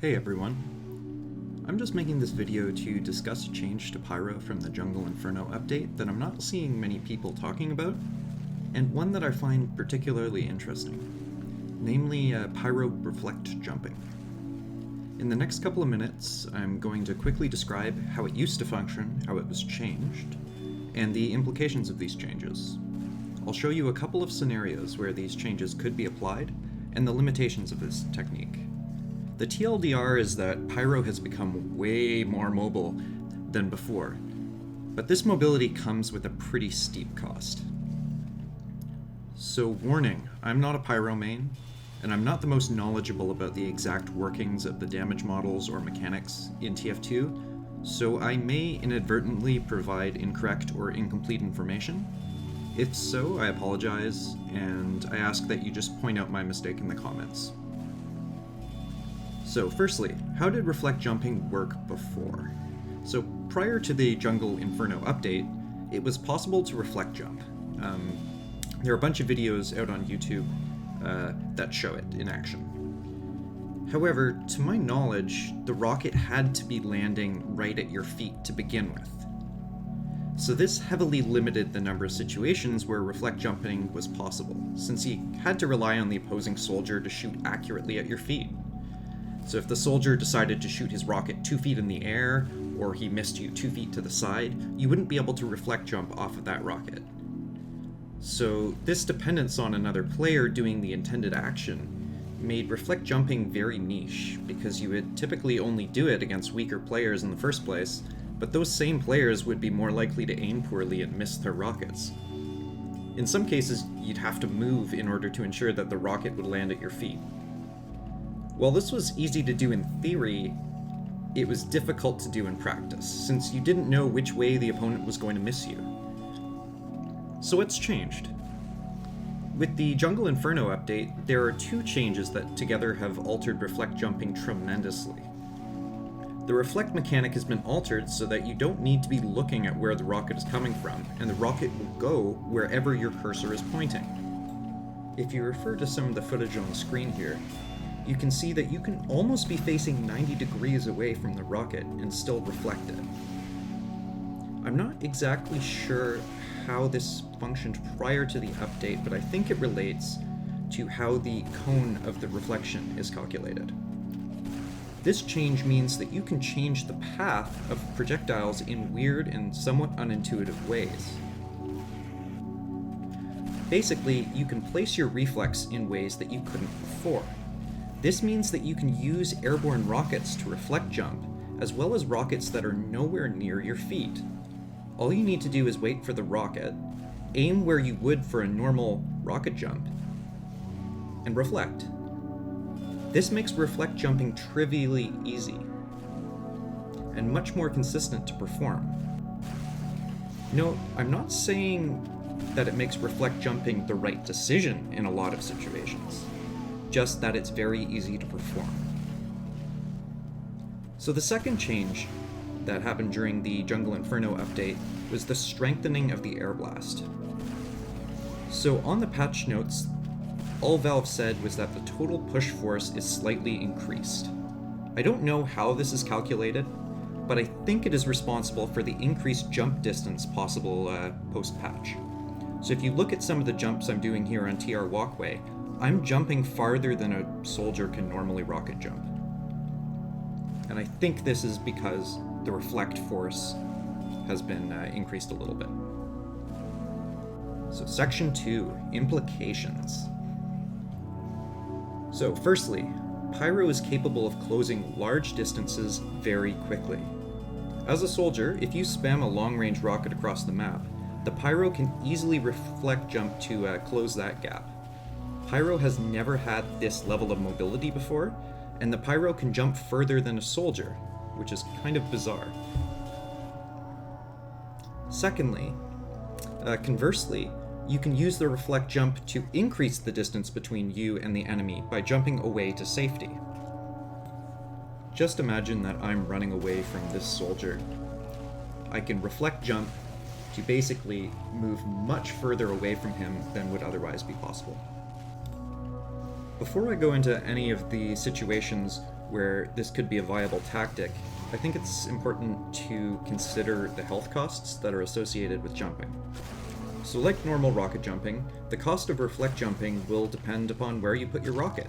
Hey everyone. I'm just making this video to discuss a change to Pyro from the Jungle Inferno update that I'm not seeing many people talking about, and one that I find particularly interesting, namely Pyro reflect jumping. In the next couple of minutes, I'm going to quickly describe how it used to function, how it was changed, and the implications of these changes. I'll show you a couple of scenarios where these changes could be applied, and the limitations of this technique. The TLDR is that Pyro has become way more mobile than before, but this mobility comes with a pretty steep cost. So warning, I'm not a Pyro main, and I'm not the most knowledgeable about the exact workings of the damage models or mechanics in TF2, so I may inadvertently provide incorrect or incomplete information. If so, I apologize, and I ask that you just point out my mistake in the comments. So firstly, how did reflect jumping work before? So prior to the Jungle Inferno update, it was possible to reflect jump. There are a bunch of videos out on YouTube that show it in action. However, to my knowledge, the rocket had to be landing right at your feet to begin with. So this heavily limited the number of situations where reflect jumping was possible, since you had to rely on the opposing soldier to shoot accurately at your feet. So if the soldier decided to shoot his rocket 2 feet in the air, or he missed you 2 feet to the side, you wouldn't be able to reflect jump off of that rocket. So this dependence on another player doing the intended action made reflect jumping very niche, because you would typically only do it against weaker players in the first place, but those same players would be more likely to aim poorly and miss their rockets. In some cases, you'd have to move in order to ensure that the rocket would land at your feet. While this was easy to do in theory, it was difficult to do in practice, since you didn't know which way the opponent was going to miss you. So what's changed? With the Jungle Inferno update, there are 2 changes that together have altered reflect jumping tremendously. The reflect mechanic has been altered so that you don't need to be looking at where the rocket is coming from, and the rocket will go wherever your cursor is pointing. If you refer to some of the footage on the screen here, you can see that you can almost be facing 90 degrees away from the rocket and still reflect it. I'm not exactly sure how this functioned prior to the update, but I think it relates to how the cone of the reflection is calculated. This change means that you can change the path of projectiles in weird and somewhat unintuitive ways. Basically, you can place your reflex in ways that you couldn't before. This means that you can use airborne rockets to reflect jump, as well as rockets that are nowhere near your feet. All you need to do is wait for the rocket, aim where you would for a normal rocket jump, and reflect. This makes reflect jumping trivially easy, and much more consistent to perform. Note, I'm not saying that it makes reflect jumping the right decision in a lot of situations, just that it's very easy to perform. So the second change that happened during the Jungle Inferno update was the strengthening of the air blast. So on the patch notes, all Valve said was that the total push force is slightly increased. I don't know how this is calculated, but I think it is responsible for the increased jump distance possible post-patch. So if you look at some of the jumps I'm doing here on TR Walkway, I'm jumping farther than a soldier can normally rocket jump. And I think this is because the reflect force has been increased a little bit. So section 2, implications. So firstly, Pyro is capable of closing large distances very quickly. As a soldier, if you spam a long-range rocket across the map, the Pyro can easily reflect jump to close that gap. Pyro has never had this level of mobility before, and the Pyro can jump further than a soldier, which is kind of bizarre. Secondly, conversely, you can use the reflect jump to increase the distance between you and the enemy by jumping away to safety. Just imagine that I'm running away from this soldier. I can reflect jump to basically move much further away from him than would otherwise be possible. Before I go into any of the situations where this could be a viable tactic, I think it's important to consider the health costs that are associated with jumping. So like normal rocket jumping, the cost of reflect jumping will depend upon where you put your rocket.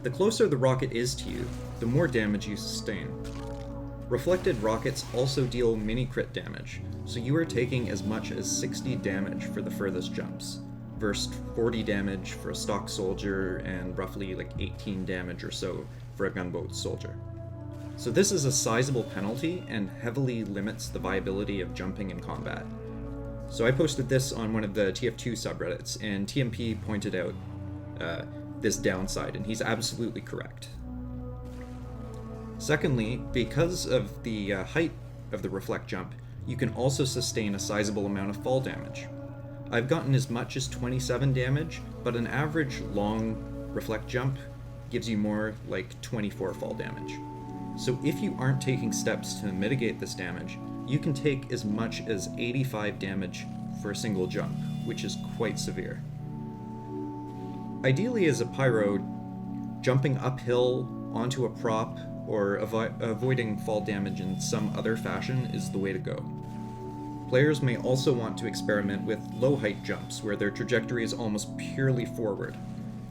The closer the rocket is to you, the more damage you sustain. Reflected rockets also deal mini-crit damage, so you are taking as much as 60 damage for the furthest jumps, versus 40 damage for a stock soldier and roughly like 18 damage or so for a gunboat soldier. So this is a sizable penalty and heavily limits the viability of jumping in combat. So I posted this on one of the TF2 subreddits, and TMP pointed out this downside, and he's absolutely correct. Secondly, because of the height of the reflect jump, you can also sustain a sizable amount of fall damage. I've gotten as much as 27 damage, but an average long reflect jump gives you more like 24 fall damage. So if you aren't taking steps to mitigate this damage, you can take as much as 85 damage for a single jump, which is quite severe. Ideally, as a Pyro, jumping uphill onto a prop or avoiding fall damage in some other fashion is the way to go. Players may also want to experiment with low height jumps where their trajectory is almost purely forward.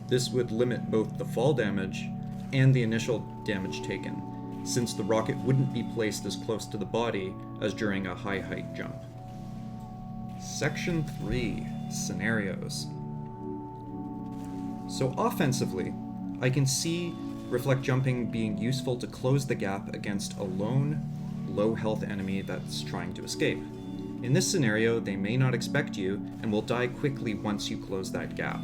This would limit both the fall damage and the initial damage taken, since the rocket wouldn't be placed as close to the body as during a high height jump. Section 3, Scenarios. So offensively, I can see reflect jumping being useful to close the gap against a lone, low health enemy that's trying to escape. In this scenario, they may not expect you and will die quickly once you close that gap.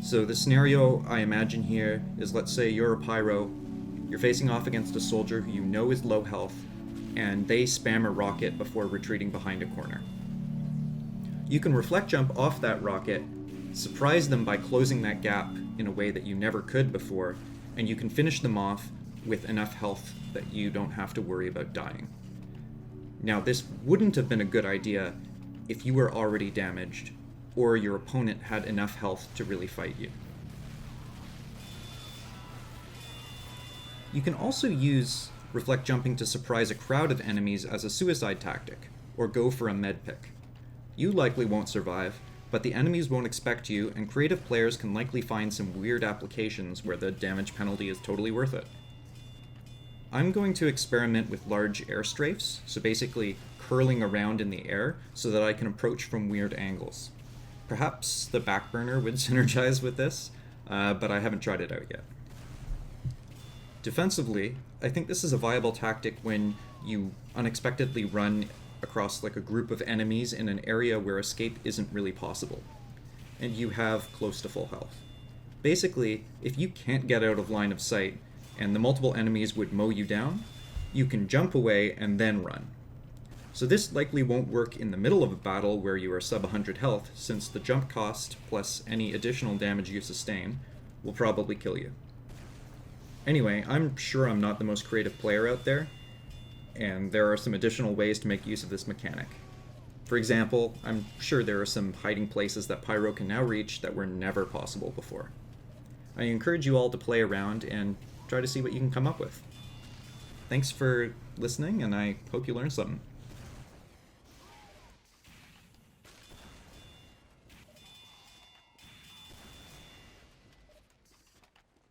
So the scenario I imagine here is, let's say you're a Pyro, you're facing off against a soldier who you know is low health, and they spam a rocket before retreating behind a corner. You can reflect jump off that rocket, surprise them by closing that gap in a way that you never could before, and you can finish them off with enough health that you don't have to worry about dying. Now, this wouldn't have been a good idea if you were already damaged, or your opponent had enough health to really fight you. You can also use reflect jumping to surprise a crowd of enemies as a suicide tactic, or go for a med pick. You likely won't survive, but the enemies won't expect you, and creative players can likely find some weird applications where the damage penalty is totally worth it. I'm going to experiment with large air strafes, so basically curling around in the air so that I can approach from weird angles. Perhaps the backburner would synergize with this, but I haven't tried it out yet. Defensively, I think this is a viable tactic when you unexpectedly run across like a group of enemies in an area where escape isn't really possible, and you have close to full health. Basically, if you can't get out of line of sight, and the multiple enemies would mow you down, you can jump away and then run. So this likely won't work in the middle of a battle where you are sub 100 health, since the jump cost plus any additional damage you sustain will probably kill you. Anyway, I'm sure I'm not the most creative player out there, and there are some additional ways to make use of this mechanic. For example, I'm sure there are some hiding places that Pyro can now reach that were never possible before. I encourage you all to play around and try to see what you can come up with. Thanks for listening, and I hope you learned something.